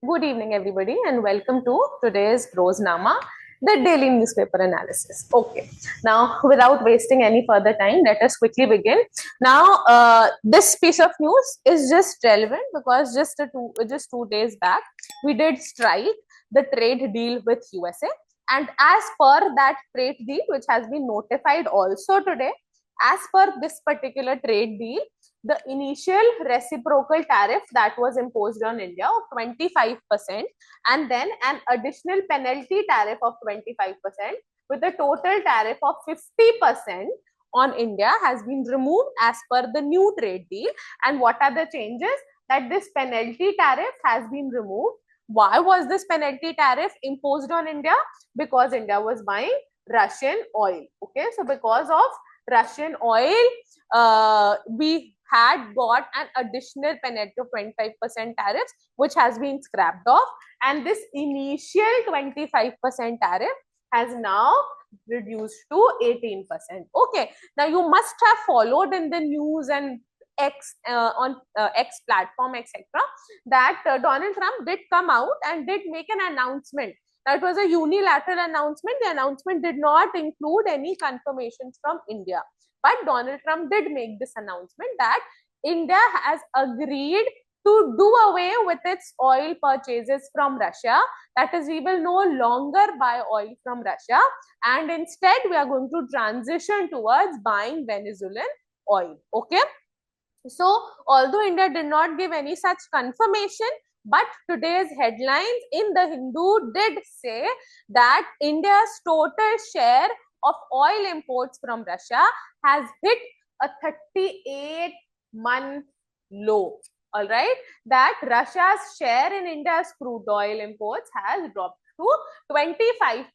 Good evening, everybody, and welcome to today's Roznama, the daily newspaper analysis. Okay, now without wasting any further time, let us quickly begin. Now, this piece of news is just relevant because just 2 days back we did strike the trade deal with USA, and as per that trade deal, which has been notified also today, as per this particular trade deal, the initial reciprocal tariff that was imposed on India of 25% and then an additional penalty tariff of 25% with a total tariff of 50% on India has been removed as per the new trade deal. And what are the changes? That this penalty tariff has been removed. Why was this penalty tariff imposed on India? Because India was buying Russian oil. Okay, so because of Russian oil, we had got an additional penalty of 25% tariffs, which has been scrapped off. And this initial 25% tariff has now reduced to 18%. Okay, now you must have followed in the news and on X platform, etc., that Donald Trump did come out and did make an announcement. That was a unilateral announcement. The announcement did not include any confirmations from India. But Donald Trump did make this announcement that India has agreed to do away with its oil purchases from Russia. That is, we will no longer buy oil from Russia, and instead we are going to transition towards buying Venezuelan oil. Okay. So, although India did not give any such confirmation, but today's headlines in the Hindu did say that India's total share of oil imports from Russia has hit a 38-month low. All right, that Russia's share in India's crude oil imports has dropped to 25%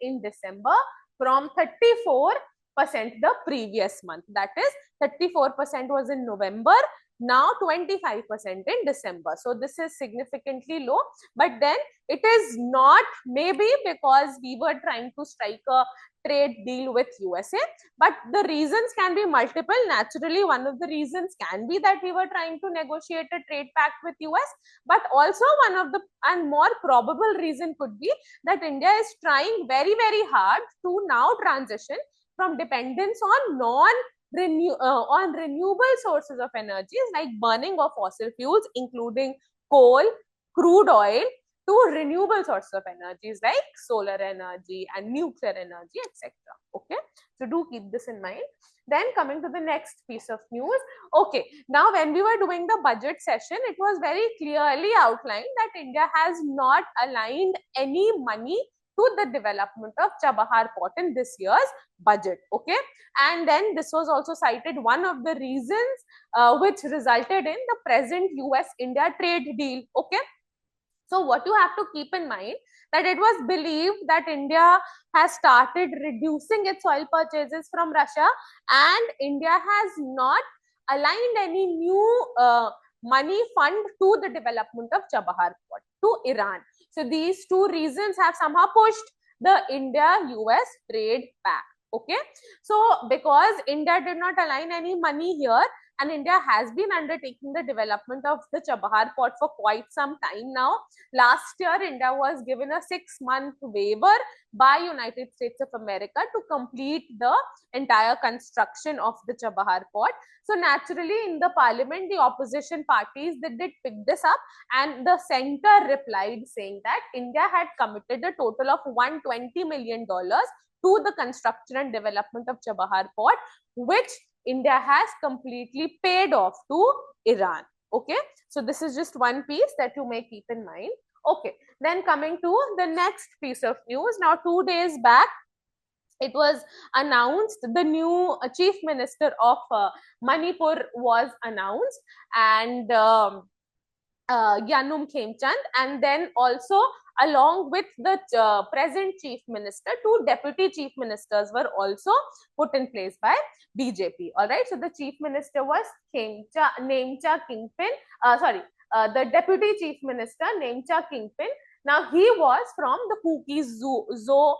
in December from 34% the previous month. That is, 34% was in November, now 25% in December. So this is significantly low, but then it is not maybe because we were trying to strike a trade deal with USA, but the reasons can be multiple. Naturally, one of the reasons can be that we were trying to negotiate a trade pact with US, but also one of the and more probable reason could be that India is trying very, very hard to now transition from dependence on renewable sources of energies like burning of fossil fuels, including coal, crude oil, to renewable sources of energies like solar energy and nuclear energy, etc. Okay, so do keep this in mind. Then coming to the next piece of news. Okay, now when we were doing the budget session, it was very clearly outlined that India has not aligned any money to the development of Chabahar port in this year's budget. Okay, and then this was also cited one of the reasons which resulted in the present US-India trade deal. Okay, so what you have to keep in mind that it was believed that India has started reducing its oil purchases from Russia, and India has not aligned any new money fund to the development of Chabahar port to Iran. So these two reasons have somehow pushed the India-US trade pact. Okay, so because India did not align any money here, and India has been undertaking the development of the Chabahar port for quite some time now. Last year, India was given a 6-month waiver by United States of America to complete the entire construction of the Chabahar port. So naturally, in the parliament, the opposition parties, they did pick this up, and the center replied saying that India had committed a total of $120 million to the construction and development of Chabahar port, which India has completely paid off to Iran. Okay, so this is just one piece that you may keep in mind. Okay, then coming to the next piece of news. Now, 2 days back, it was announced the new chief minister of Manipur was announced, and Yanum Khemchand, and then also along with the present chief minister, 2 deputy chief ministers were also put in place by BJP. All right, so the chief minister was Nemcha Kingpin. The deputy chief minister Nemcha Kingpin. Now he was from the Kuki Zo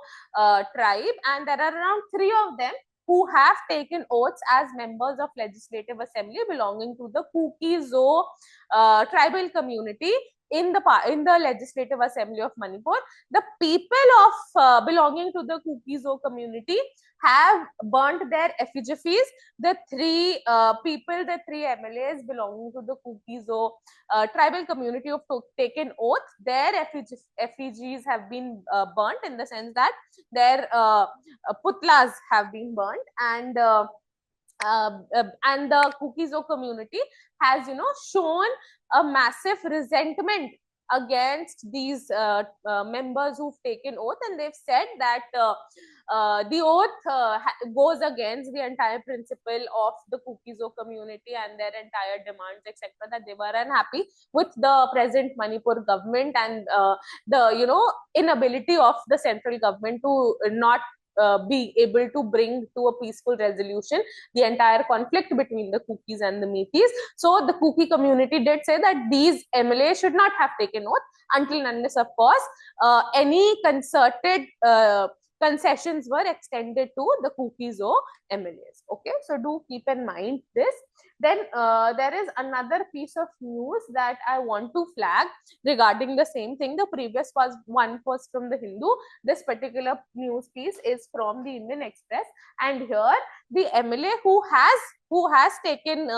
tribe, and there are around 3 of them who have taken oaths as members of Legislative Assembly belonging to the Kuki Zo tribal community in the Legislative Assembly of Manipur, the people of belonging to the Kuki-Zo community have burnt their effigies. The three MLAs belonging to the Kuki-Zo tribal community have taken oath. Their effigies have been burnt, in the sense that their putlas have been burnt, and the Kuki-Zo community has, shown a massive resentment against these members who've taken oath, and they've said that the oath goes against the entire principle of the Kuki-Zo community and their entire demands, etc. That they were unhappy with the present Manipur government and the inability of the central government to not be able to bring to a peaceful resolution the entire conflict between the Kukis and the Meiteis. So the Kuki community did say that these MLAs should not have taken oath until unless, of course, any concerted concessions were extended to the Kuki-Zo MLAs. Okay, so do keep in mind this. Then there is another piece of news that I want to flag regarding the same thing. The previous one was from the Hindu. This particular news piece is from the Indian Express, and here the MLA who has taken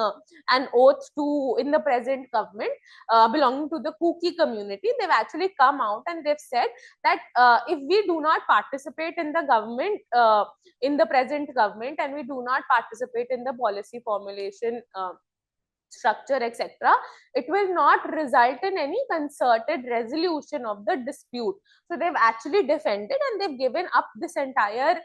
an oath in the present government belonging to the Kuki community, they've actually come out and they've said that if we do not participate in the government, in the present government, and we do not participate in the policy formulation structure, etc., it will not result in any concerted resolution of the dispute. So they've actually defended and they've given up this entire,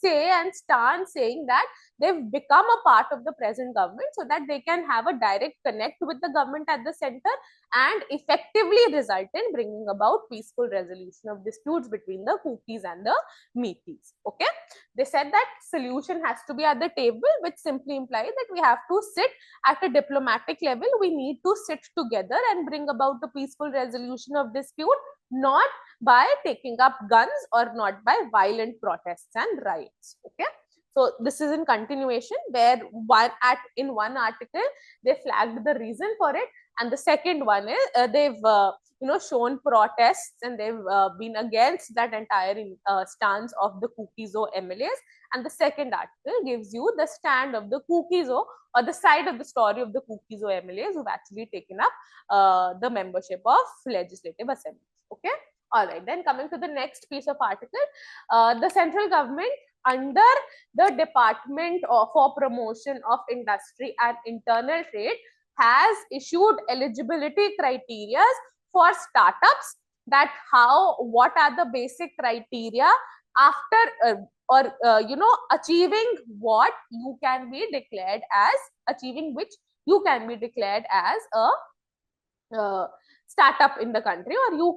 say and stance, saying that they've become a part of the present government so that they can have a direct connect with the government at the center and effectively result in bringing about peaceful resolution of disputes between the Kukis and the Meiteis. Okay, they said that solution has to be at the table, which simply implies that we have to sit at a diplomatic level. We need to sit together and bring about the peaceful resolution of dispute, not by taking up guns or not by violent protests and riots. Okay, so this is in continuation, where in one article they flagged the reason for it, and the second one is they've shown protests and they've been against that entire stance of the Kuki-Zo MLAs. And the second article gives you the stand of the Kuki-Zo, or the side of the story of the Kuki-Zo MLAs who've actually taken up the membership of legislative assemblies. Okay, all right. Then coming to the next piece of article, the central government under the Department for Promotion of Industry and Internal Trade has issued eligibility criteria for startups, that what are the basic criteria after achieving what you can be declared as, achieving which you can be declared as a startup in the country, or you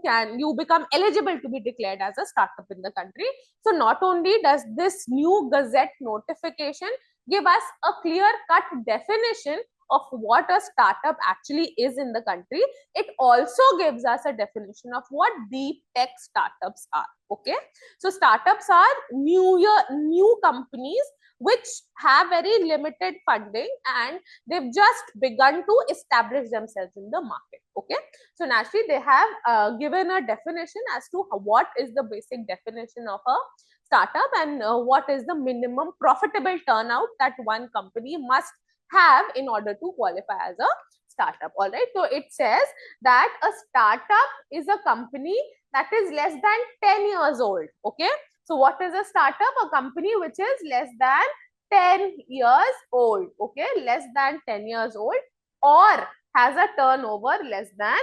become eligible to be declared as a startup in the country. So not only does this new Gazette notification give us a clear-cut definition of what a startup actually is in the country, it also gives us a definition of what deep tech startups are. Okay, so startups are new companies which have very limited funding and they've just begun to establish themselves in the market. Okay, so naturally they have given a definition as to what is the basic definition of a startup and what is the minimum profitable turnout that one company must have in order to qualify as a startup. All right, so it says that a startup is a company that is less than 10 years old. Okay, so what is a startup? A company which is less than 10 years old. Okay, less than 10 years old, or has a turnover less than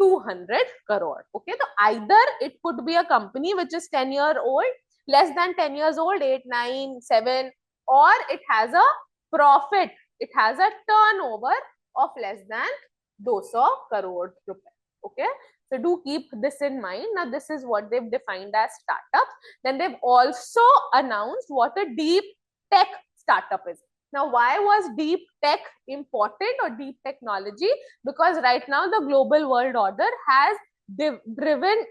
200 crore. Okay, so either it could be a company which is 10-year-old, less than 10 years old, 8, 9, 7, or it has a profit. It has a turnover of less than 200 crore rupees. Okay, so do keep this in mind. Now, this is what they've defined as startups. Then they've also announced what a deep tech startup is. Now, why was deep tech important, or deep technology? Because right now the global world order has driven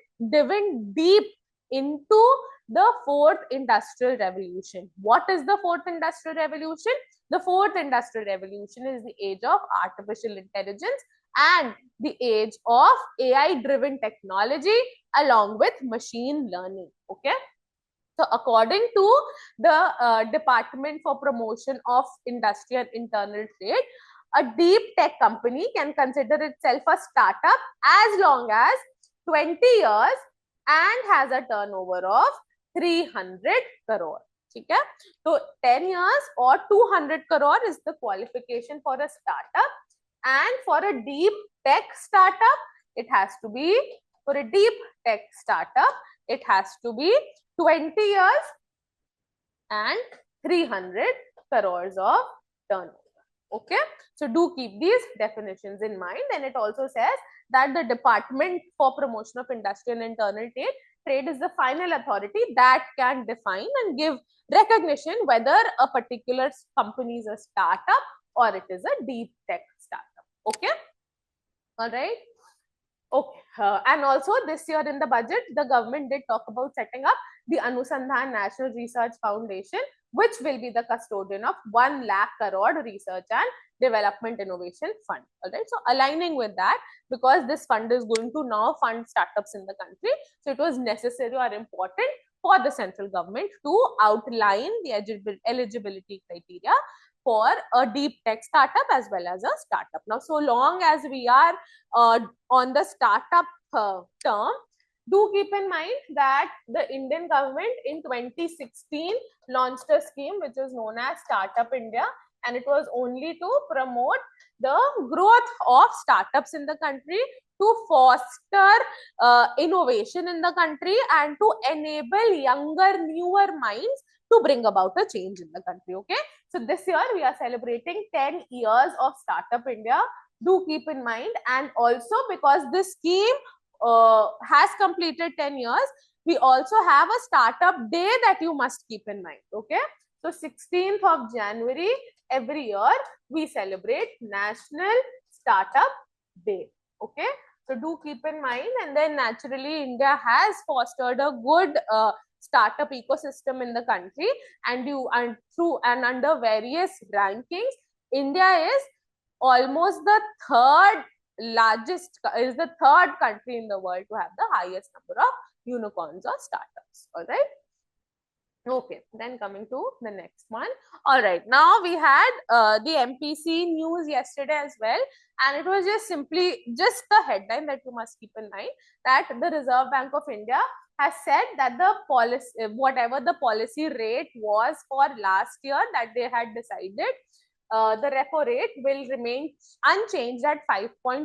deep into the fourth industrial revolution. What is the fourth industrial revolution? The fourth industrial revolution is the age of artificial intelligence and the age of AI-driven technology along with machine learning. Okay. So according to the Department for Promotion of Industry and Internal Trade, a deep tech company can consider itself a startup as long as 20 years and has a turnover of 300 crore. Okay? So 10 years or 200 crore is the qualification for a startup, and for a deep tech startup, it has to be, for a deep tech startup, it has to be 20 years and 300 crores of turnover. Okay, so do keep these definitions in mind. And it also says that the Department for Promotion of Industry and Internal Trade is the final authority that can define and give recognition whether a particular company is a startup or it is a deep tech startup. Okay, all right. Okay, and also this year in the budget, the government did talk about setting up the Anusandhan National Research Foundation, which will be the custodian of 1 lakh crore research and development innovation fund. All right, so aligning with that, because this fund is going to now fund startups in the country, so it was necessary or important for the central government to outline the eligibility criteria for a deep tech startup as well as a startup. Now, so long as we are on the startup term, do keep in mind that the Indian government in 2016 launched a scheme which is known as Startup India, and it was only to promote the growth of startups in the country, to foster innovation in the country, and to enable younger, newer minds to bring about a change in the country. Okay, so this year we are celebrating 10 years of Startup India. Do keep in mind, and also because this scheme has completed 10 years, we also have a startup day that you must keep in mind. Okay, so 16th of January every year we celebrate National Startup Day. Okay, so do keep in mind. And then naturally India has fostered a good startup ecosystem in the country, and under various rankings, India is almost the third country in the world to have the highest number of unicorns or startups. All right. Okay, then coming to the next one. All right, now we had the MPC news yesterday as well, and it was just the headline that you must keep in mind, that the Reserve Bank of India has said that the policy, whatever the policy rate was for last year that they had decided, the repo rate will remain unchanged at 5.25%,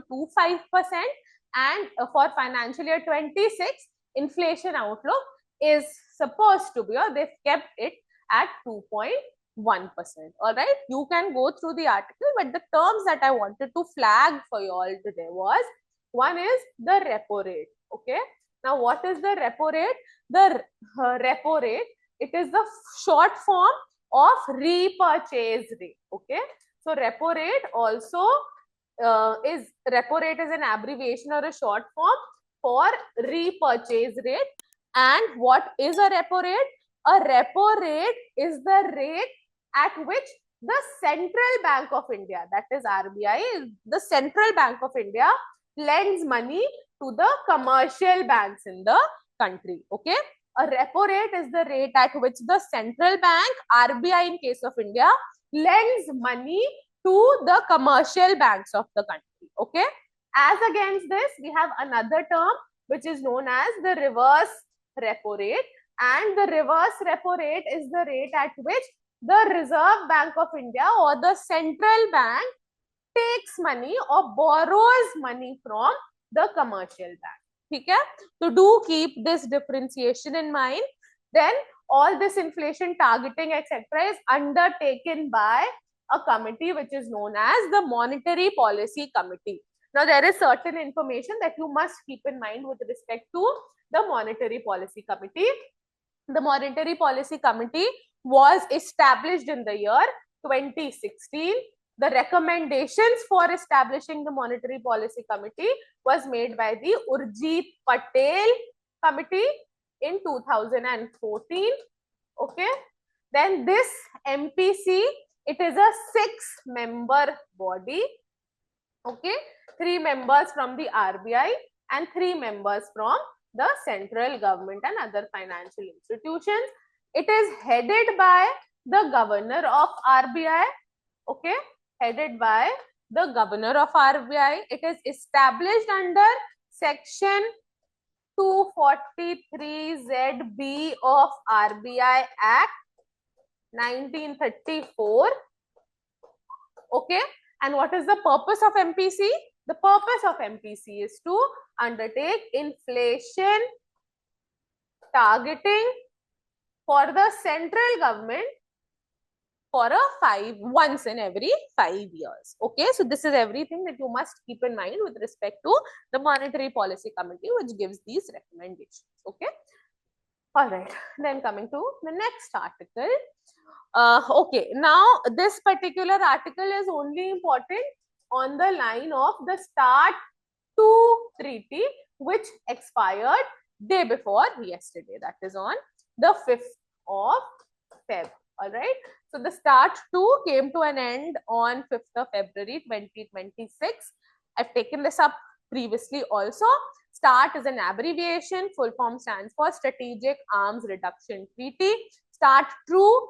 and for financial year 26, inflation outlook is supposed to be, or they've kept it at 2.1%. All right, you can go through the article, but the terms that I wanted to flag for you all today was, one is the repo rate. Okay, now what is the repo rate? The repo rate, it is the short form of repurchase rate. Okay, so repo rate also repo rate is an abbreviation or a short form for repurchase rate. And what is a repo rate? A repo rate is the rate at which the Central Bank of India, that is RBI, the Central Bank of India, lends money to the commercial banks in the country. Okay, a repo rate is the rate at which the central bank, RBI in case of India, lends money to the commercial banks of the country. Okay, as against this, we have another term which is known as the reverse repo rate, and the reverse repo rate is the rate at which the Reserve Bank of India or the central bank takes money or borrows money from the commercial bank. Okay, so do keep this differentiation in mind. Then all this inflation targeting etc. is undertaken by a committee which is known as the Monetary Policy Committee. Now there is certain information that you must keep in mind with respect to the Monetary Policy Committee. The Monetary Policy Committee was established in the year 2016. The recommendations for establishing the Monetary Policy Committee was made by the Urjit Patel Committee in 2014. Okay, then this MPC It is a 6-member body. Okay, 3 members from the RBI and 3 members from the central government and other financial institutions. It is headed by the governor of RBI. Okay, headed by the governor of RBI. It is established under section 243ZB of RBI Act 1934. Okay, and what is the purpose of MPC? The purpose of MPC is to undertake inflation targeting for the central government for once in every 5 years. Okay, so this is everything that you must keep in mind with respect to the Monetary Policy Committee, which gives these recommendations. Okay, all right, then coming to the next article. Okay, now this particular article is only important on the line of the START 2 treaty, which expired day before yesterday, that is on the 5th of Feb. All right, so the START 2 came to an end on 5th of February 2026. I've taken this up previously also. START is an abbreviation. Full form stands for Strategic Arms Reduction Treaty. START 2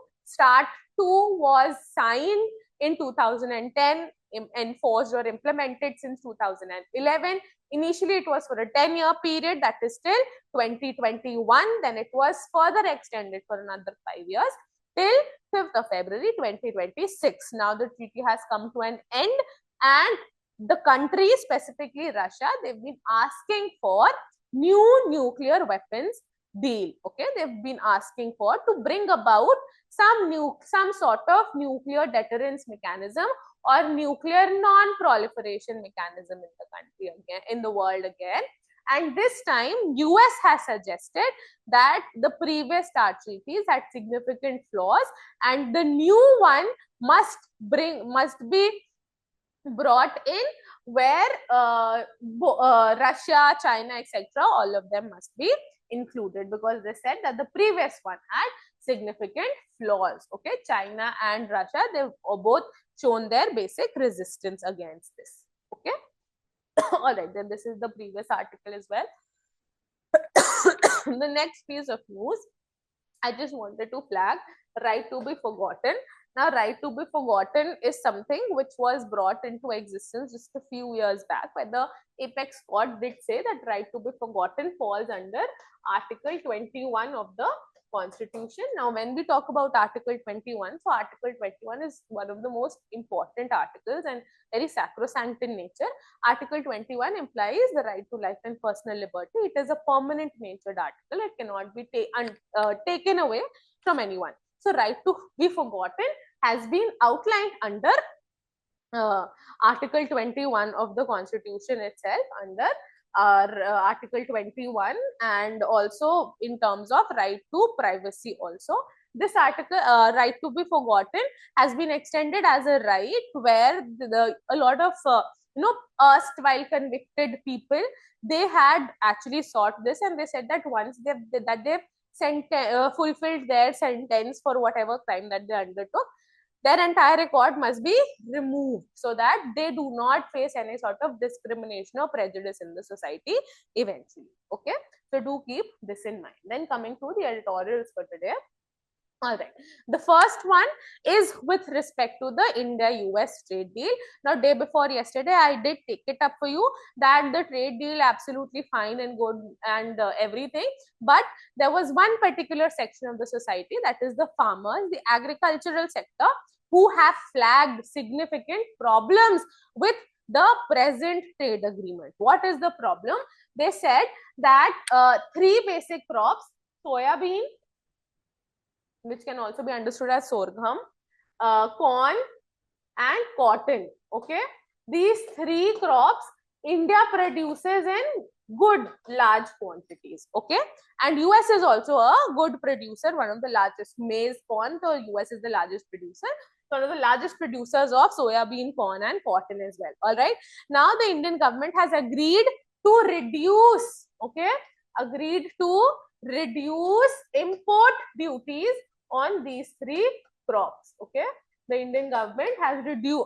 was signed in 2010, enforced or implemented since 2011. Initially, it was for a 10-year period, that is till 2021. Then it was further extended for another 5 years till 5th of February 2026. Now the treaty has come to an end, and the country, specifically Russia, they've been asking for new nuclear weapons deal. Okay, they've been asking for to bring about some sort of nuclear deterrence mechanism or nuclear non-proliferation mechanism in the country again, in the world again. And this time, US has suggested that the previous START treaties had significant flaws, and the new one must be brought in, where Russia, China, etc., all of them must be included, because they said that the previous one had significant flaws. Okay, China and Russia, they've both shown their basic resistance against this. Okay, all right, then this is the previous article as well. The next piece of news, I just wanted to flag right to be forgotten. Now, right to be forgotten is something which was brought into existence just a few years back, where the Apex Court did say that right to be forgotten falls under Article 21 of the Constitution. Now, when we talk about Article 21, so Article 21 is one of the most important articles and very sacrosanct in nature. Article 21 implies the right to life and personal liberty. It is a permanent natured article. It cannot be taken away from anyone. So, right to be forgotten has been outlined under Article 21 of the Constitution itself, under Article 21, and also in terms of right to privacy also. This article, right to be forgotten, has been extended as a right where a lot of erstwhile convicted people, they had actually sought this, and they said that once they've fulfilled their sentence for whatever crime that they undertook, their entire record must be removed, so that they do not face any sort of discrimination or prejudice in the society eventually. Okay, so do keep this in mind. Then coming to the editorials for today. All right, the first one is with respect to the India-US trade deal. Now, day before yesterday, I did take it up for you that the trade deal absolutely fine and good and everything, but there was one particular section of the society, that is the farmers, the agricultural sector, who have flagged significant problems with the present trade agreement. What is the problem? They said that 3 basic crops, soya bean, which can also be understood as sorghum, corn and cotton. Okay, these 3 crops India produces in good large quantities. Okay, and US is also a good producer, one of the largest. Maize, corn, the US is the largest producer, one of the largest producers of soya bean, corn and cotton as well. All right, now the Indian government has agreed to reduce, reduce import duties on these 3 crops. Okay, the Indian government has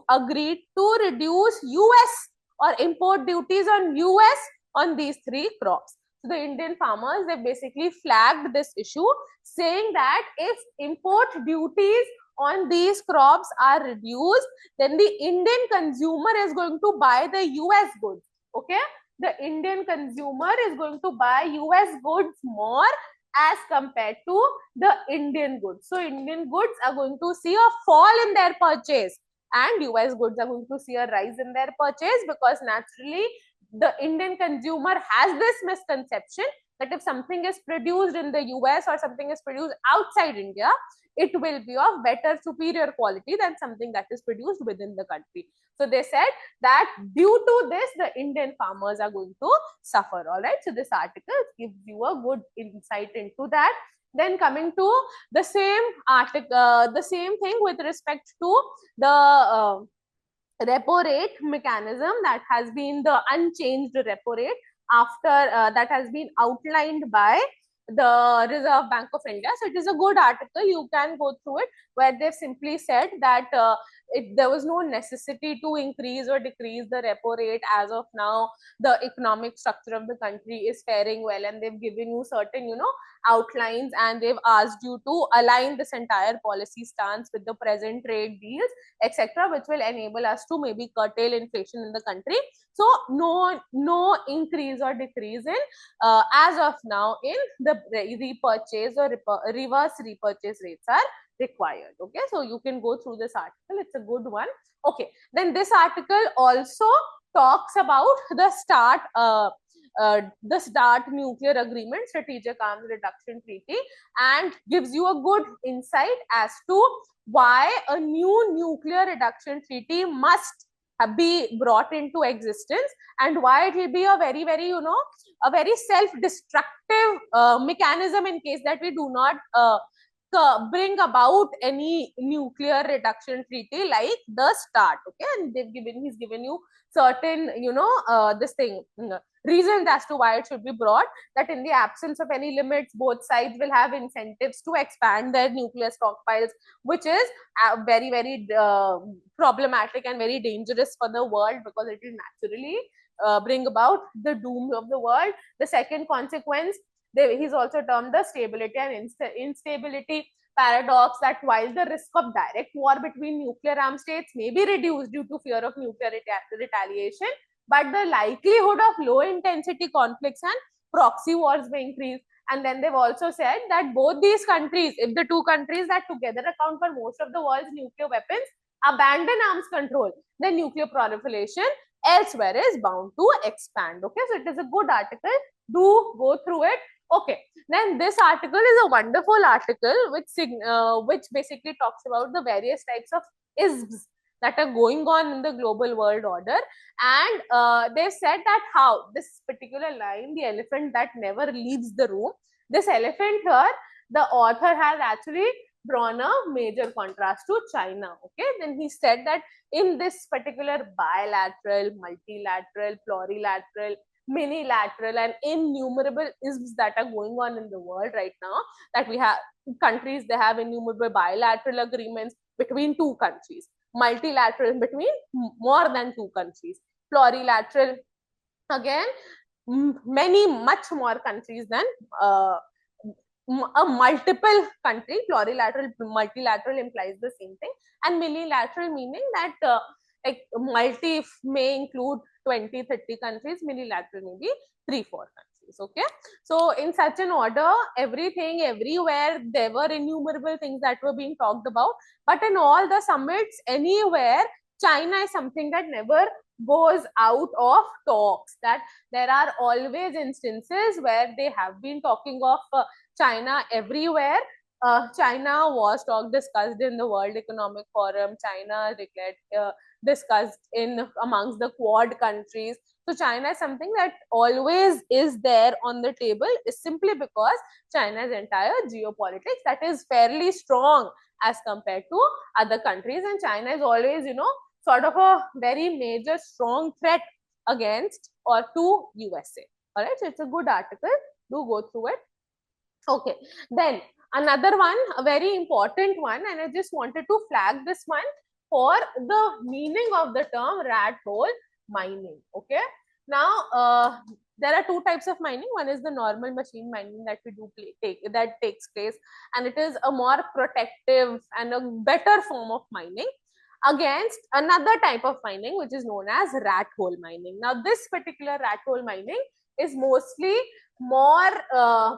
agreed to reduce US or import duties on US on these 3 crops. So the Indian farmers, they basically flagged this issue, saying that if import duties on these crops are reduced, then the Indian consumer is going to buy the US goods. Okay, the Indian consumer is going to buy US goods more as compared to the Indian goods. So Indian goods are going to see a fall in their purchase, and US goods are going to see a rise in their purchase, because naturally the Indian consumer has this misconception that if something is produced in the US or something is produced outside India, it will be of better, superior quality than something that is produced within the country. So they said that due to this, the Indian farmers are going to suffer. All right. So this article gives you a good insight into that. Then coming to the same article, the same thing with respect to the repo rate mechanism, that has been the unchanged repo rate after that has been outlined by the Reserve Bank of India. So it is a good article. You can go through it, where they've simply said that there was no necessity to increase or decrease the repo rate as of now. The economic structure of the country is faring well, and they've given you certain, outlines, and they've asked you to align this entire policy stance with the present trade deals, etc., which will enable us to maybe curtail inflation in the country. So no increase or decrease in as of now in the repurchase or reverse repurchase rates are required. Okay, so you can go through this article. It's a good one. Okay, then this article also talks about the START nuclear agreement, strategic arms reduction treaty, and gives you a good insight as to why a new nuclear reduction treaty must be brought into existence, and why it will be a very, very, a very self-destructive mechanism in case that we do not bring about any nuclear reduction treaty like the START. Okay, and he's given you certain, this thing, reasons as to why it should be brought, that in the absence of any limits, both sides will have incentives to expand their nuclear stockpiles, which is very, very problematic and very dangerous for the world, because it will naturally bring about the doom of the world. The second consequence, he's also termed the stability and instability paradox, that while the risk of direct war between nuclear armed states may be reduced due to fear of nuclear retaliation, but the likelihood of low intensity conflicts and proxy wars may increase. And then they've also said that both these countries, if the two countries that together account for most of the world's nuclear weapons, abandon arms control, then nuclear proliferation elsewhere is bound to expand. Okay, so it is a good article. Do go through it. Okay, then this article is a wonderful article which basically talks about the various types of isms that are going on in the global world order, and they've said that how this particular line, the elephant that never leaves the room, this elephant here, the author has actually drawn a major contrast to China. Okay, then he said that in this particular bilateral, multilateral, plurilateral, minilateral, and innumerable isms that are going on in the world right now, that we have countries, they have innumerable bilateral agreements between two countries, multilateral between more than two countries, plurilateral, again, much more countries than a multiple country. Plurilateral, multilateral implies the same thing, and minilateral meaning that like multi may include 20, 30 countries, minilateral may be 3, 4 countries. Okay, so in such an order, everything, everywhere, there were innumerable things that were being talked about, but in all the summits, anywhere, China is something that never goes out of talks. That there are always instances where they have been talking of China everywhere. China was discussed in the World Economic Forum. China declared discussed in amongst the Quad countries. So China is something that always is there on the table, is simply because China's entire geopolitics that is fairly strong as compared to other countries, and China is always, sort of a very major strong threat against or to USA. All right, so it's a good article. Do go through it. Okay, then Another one, a very important one, and I just wanted to flag this one for the meaning of the term rat hole mining. Okay. Now, there are two types of mining. One is the normal machine mining that we do that takes place, and it is a more protective and a better form of mining against another type of mining, which is known as rat hole mining. Now, this particular rat hole mining is mostly more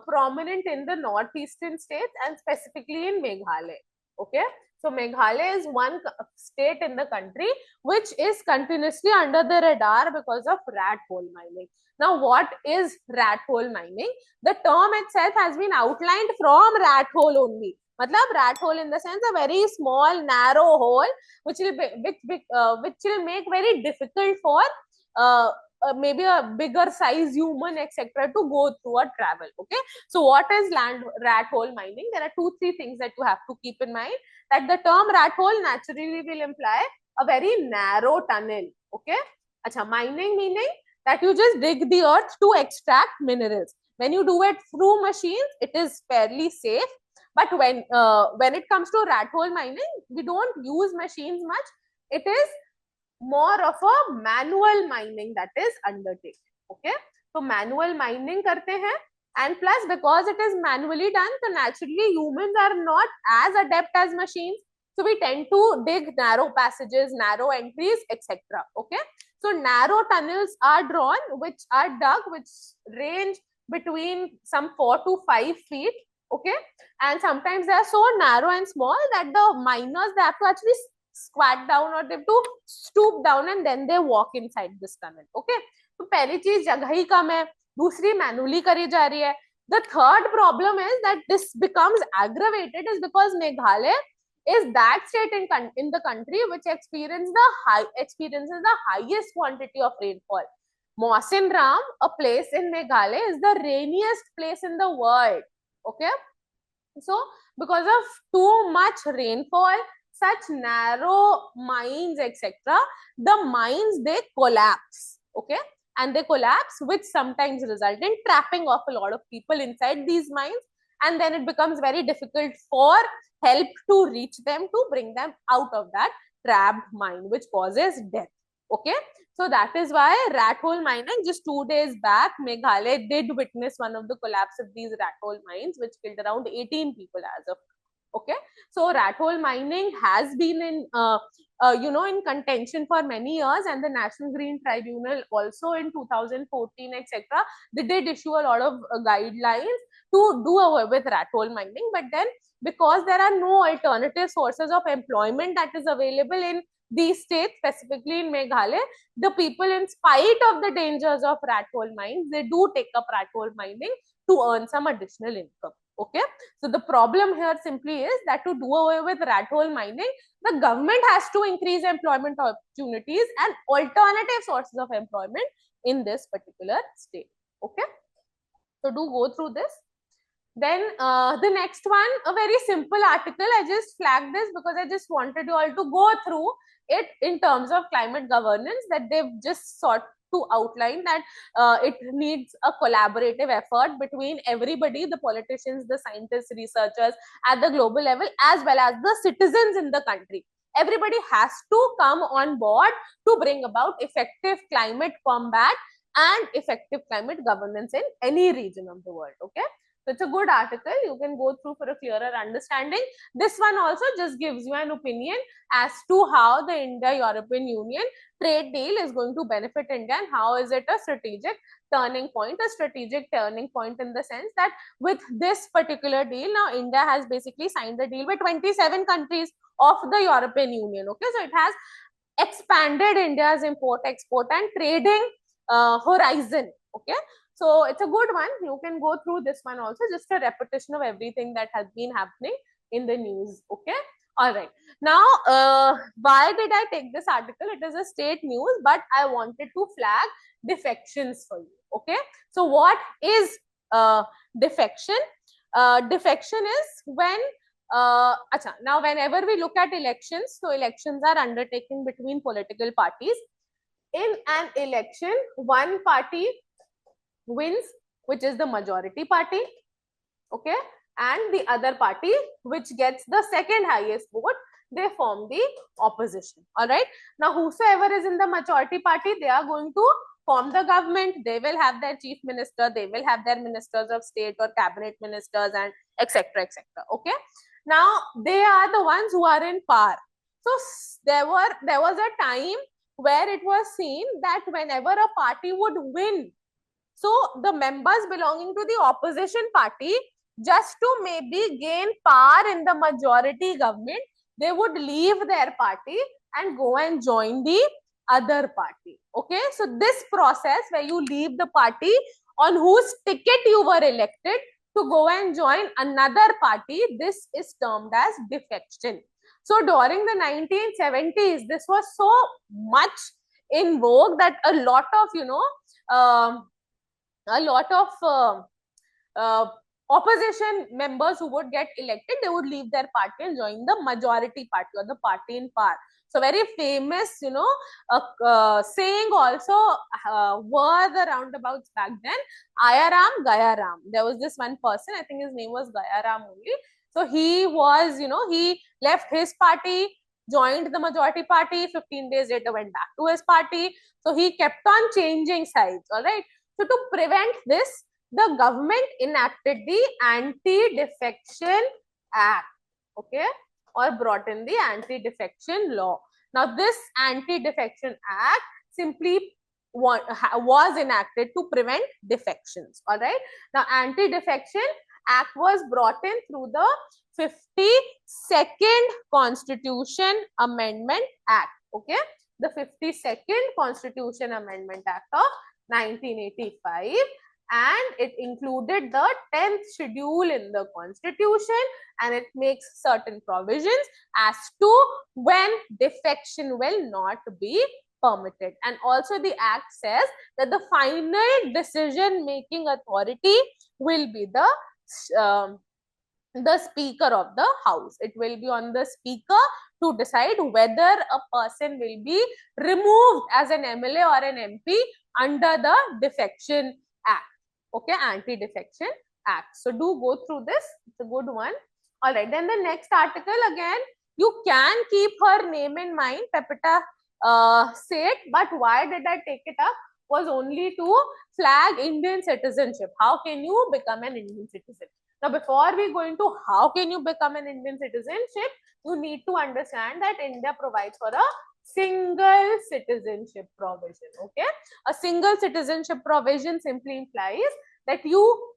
prominent in the northeastern states and specifically in Meghalaya. Okay, so Meghalaya is one state in the country which is continuously under the radar because of rat hole mining. Now, what is rat hole mining? The term itself has been outlined from rat hole only. Matlab rat hole in the sense a very small narrow hole which will which will make very difficult for maybe a bigger size human etc to go through or travel. Okay, so what is land rat hole mining? There are 2-3 things that you have to keep in mind. That the term rat hole naturally will imply a very narrow tunnel. Okay, acha, mining meaning that you just dig the earth to extract minerals. When you do it through machines, it is fairly safe. But when it comes to rat hole mining, we don't use machines much. It is more of a manual mining that is undertaken. Okay, so manual mining karte hain, and plus because it is manually done, so naturally humans are not as adept as machines. So we tend to dig narrow passages, narrow entries, etc. Okay, so narrow tunnels are drawn, which are dug, which range between some 4 to 5 feet. Okay, and sometimes they are so narrow and small that the miners, they have to actually squat down or they have to stoop down and then they walk inside this tunnel. Okay, तो पहली चीज जगह ही कम है, दूसरी manually करी जा रही है. The third problem is that this becomes aggravated is because Meghalaya is that state in the country which experiences the highest quantity of rainfall. Mawsin Ram, a place in Meghalaya, is the rainiest place in the world. Okay, so because of too much rainfall, such narrow mines etc, the mines, they collapse. Okay, and they collapse, which sometimes result in trapping of a lot of people inside these mines, and then it becomes very difficult for help to reach them to bring them out of that trapped mine, which causes death. Okay, so that is why rat hole mining, just 2 days back, Meghalaya did witness one of the collapse of these rat hole mines, which killed around 18 people as of. Okay, so rat hole mining has been in in contention for many years, and the National Green Tribunal also in 2014 etc, they did issue a lot of guidelines to do away with rat hole mining. But then because there are no alternative sources of employment that is available in these states, specifically in Meghalaya, the people, in spite of the dangers of rat hole mines, they do take up rat hole mining to earn some additional income. Okay, so the problem here simply is that to do away with rat hole mining, the government has to increase employment opportunities and alternative sources of employment in this particular state. Okay, so do go through this. Then the next one, a very simple article. I just flagged this because I just wanted you all to go through it in terms of climate governance, that they've just sought to outline that it needs a collaborative effort between everybody, the politicians, the scientists, researchers at the global level, as well as the citizens in the country. Everybody has to come on board to bring about effective climate combat and effective climate governance in any region of the world. Okay, so it's a good article. You can go through for a clearer understanding. This one also just gives you an opinion as to how the India-European Union trade deal is going to benefit India and how is it a strategic turning point. A strategic turning point in the sense that with this particular deal, now India has basically signed the deal with 27 countries of the European Union. Okay, so it has expanded India's import, export and trading horizon. Okay, so it's a good one. You can go through this one also, just a repetition of everything that has been happening in the news. Okay, all right. Now, why did I take this article? It is a state news, but I wanted to flag defections for you. Okay, so what is defection? Defection is when now whenever we look at elections, so elections are undertaken between political parties. In an election, one party wins, which is the majority party. Okay, and the other party which gets the second highest vote, they form the opposition. All right. Now, whosoever is in the majority party, they are going to form the government. They will have their chief minister, they will have their ministers of state or cabinet ministers, and etc. etc. Okay. Now, they are the ones who are in power. So there was a time where it was seen that whenever a party would win, so the members belonging to the opposition party, just to maybe gain power in the majority government, they would leave their party and go and join the other party. Okay, so this process where you leave the party on whose ticket you were elected to go and join another party, this is termed as defection. So during the 1970s, this was so much in vogue that a lot of opposition members who would get elected, they would leave their party and join the majority party or the party in power. So very famous, saying also were the roundabouts back then. Ayaram, Gayaram. There was this one person, I think his name was Gayaram only. So he was, he left his party, joined the majority party, 15 days later went back to his party. So he kept on changing sides, all right. So to prevent this, the government enacted the Anti-Defection Act, okay, or brought in the Anti-Defection Law. Now, this Anti-Defection Act simply was enacted to prevent defections, all right. Now, Anti-Defection Act was brought in through the 52nd Constitution Amendment Act, okay, the 52nd Constitution Amendment Act of 1985, and it included the 10th schedule in the constitution, and it makes certain provisions as to when defection will not be permitted. And also the act says that the final decision making authority will be the speaker of the house. It will be on the speaker to decide whether a person will be removed as an MLA or an MP under the Defection Act, okay, Anti-Defection Act. So do go through this, it's a good one. All right, then the next article, again, you can keep her name in mind, Pepita said, but why did I take it up? Was only to flag Indian citizenship. How can you become an Indian citizen? Now, before we go into how can you become an Indian citizenship, you need to understand that India provides for a single citizenship provision, okay. A single citizenship provision simply implies that you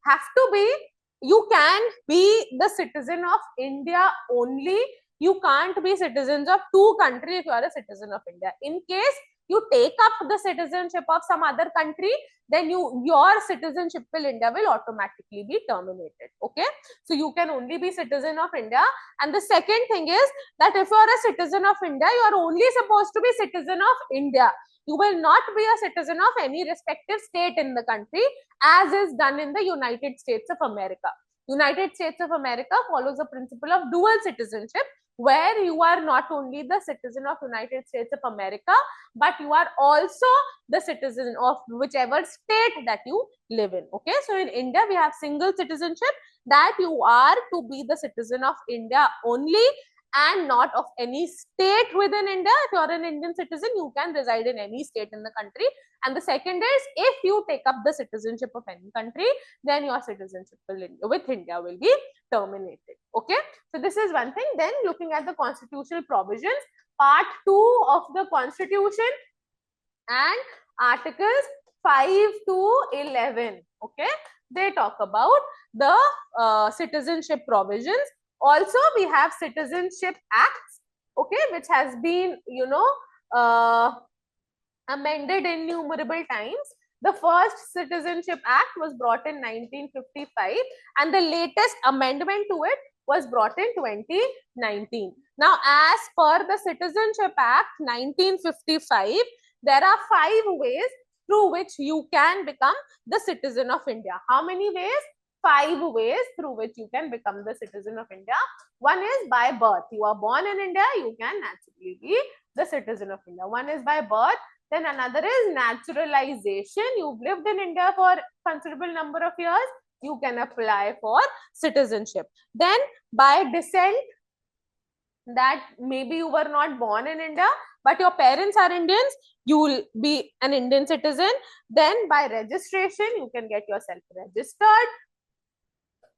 can be the citizen of India only. You can't be citizens of two countries if you are a citizen of India. In case you take up the citizenship of some other country, then your citizenship in India will automatically be terminated, okay. So you can only be citizen of India. And the second thing is that if you are a citizen of India, you are only supposed to be citizen of India. You will not be a citizen of any respective state in the country, as is done in the United States of America. United States of America follows the principle of dual citizenship, where you are not only the citizen of United States of America, but you are also the citizen of whichever state that you live in, okay. So in India, we have single citizenship, that you are to be the citizen of India only and not of any state within India. If you are an Indian citizen, you can reside in any state in the country. And the second is, if you take up the citizenship of any country, then your citizenship with India will be terminated, okay. So this is one thing. Then looking at the constitutional provisions, part 2 of the constitution and articles 5 to 11, okay, they talk about the citizenship provisions. Also, we have Citizenship Acts, okay, which has been, amended innumerable times. The first Citizenship Act was brought in 1955, and the latest amendment to it was brought in 2019. Now, as per the Citizenship Act 1955, there are 5 ways through which you can become the citizen of India. How many ways? 5 ways through which you can become the citizen of India. One is by birth. You are born in India, you can naturally be the citizen of India. One is by birth. Then another is naturalization. You've lived in India for a considerable number of years. you can apply for citizenship. Then by descent, that maybe you were not born in India, but your parents are Indians, you will be an Indian citizen. Then by registration, you can get yourself registered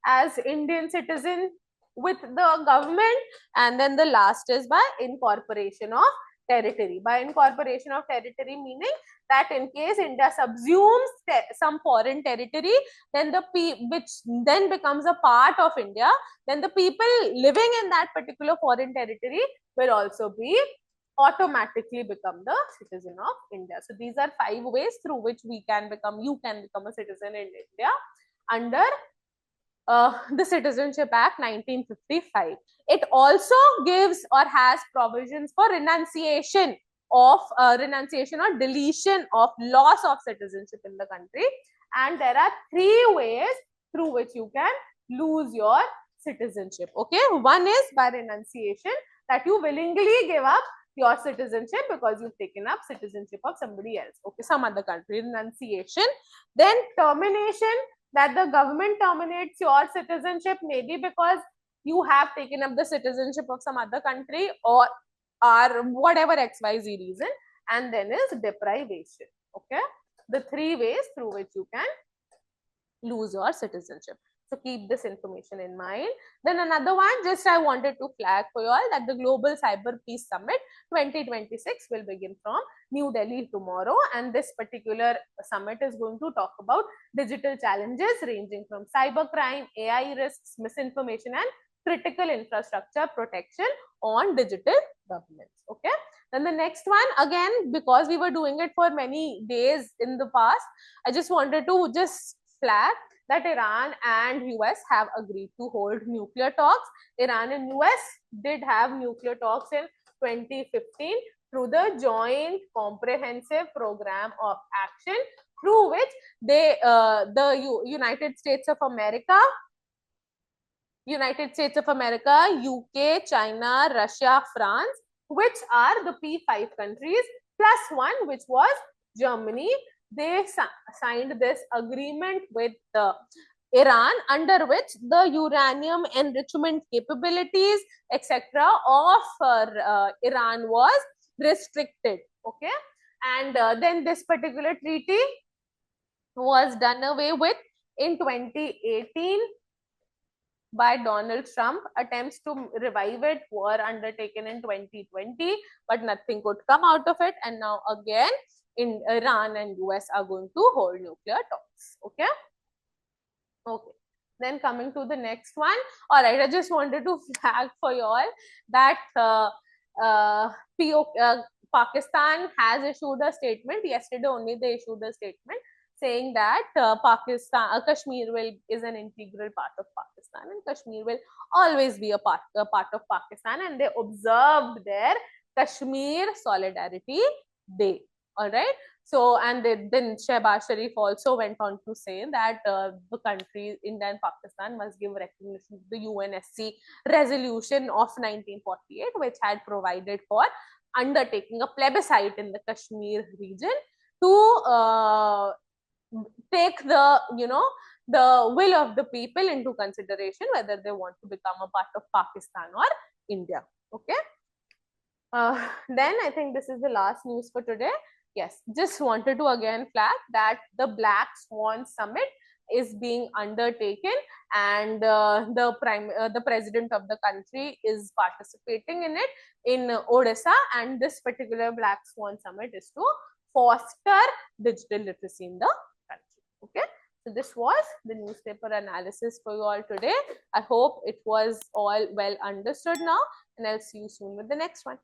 as Indian citizen with the government. And then the last is by incorporation of territory. By incorporation of territory, meaning that in case India subsumes some foreign territory, then which then becomes a part of India, then the people living in that particular foreign territory will also be automatically become the citizen of India. So these are 5 ways through which you can become a citizen in India under the Citizenship Act 1955. It also gives or has provisions for renunciation or deletion of loss of citizenship in the country. And there are 3 ways through which you can lose your citizenship. Okay, one is by renunciation, that you willingly give up your citizenship because you've taken up citizenship of somebody else. Okay, some other country. Renunciation. Then termination, that the government terminates your citizenship, maybe because you have taken up the citizenship of some other country or whatever XYZ reason. And then is deprivation. Okay, the 3 ways through which you can lose your citizenship. So keep this information in mind. Then another one, just I wanted to flag for you all that the Global Cyber Peace Summit 2026 will begin from New Delhi tomorrow. And this particular summit is going to talk about digital challenges ranging from cybercrime, AI risks, misinformation, and critical infrastructure protection on digital governance. Okay. Then the next one, again, because we were doing it for many days in the past, I just wanted to just flag that Iran and US have agreed to hold nuclear talks. Iran and US did have nuclear talks in 2015 through the Joint Comprehensive Program of Action, through which they, the United States of America, UK, China, Russia, France, which are the P5 countries, plus one, which was Germany, they signed this agreement with Iran, under which the uranium enrichment capabilities, etc., of Iran was restricted. Okay, and then this particular treaty was done away with in 2018 by Donald Trump. Attempts to revive it were undertaken in 2020, but nothing could come out of it. And now again, in Iran and US are going to hold nuclear talks. Okay. Okay. Then coming to the next one. All right. I just wanted to flag for you all that Pakistan has issued a statement. Yesterday only they issued a statement saying that Kashmir is an integral part of Pakistan, and Kashmir will always be a part of Pakistan, and they observed their Kashmir Solidarity Day. All right. So, and then Shehbaz Sharif also went on to say that the countries, India and Pakistan, must give recognition to the UNSC resolution of 1948, which had provided for undertaking a plebiscite in the Kashmir region to take the, the will of the people into consideration, whether they want to become a part of Pakistan or India. Okay. Then I think this is the last news for today. Yes, just wanted to again flag that the Black Swan Summit is being undertaken, and the president of the country is participating in it in Odisha, and this particular Black Swan Summit is to foster digital literacy in the country. Okay, so this was the newspaper analysis for you all today. I hope it was all well understood now, and I'll see you soon with the next one.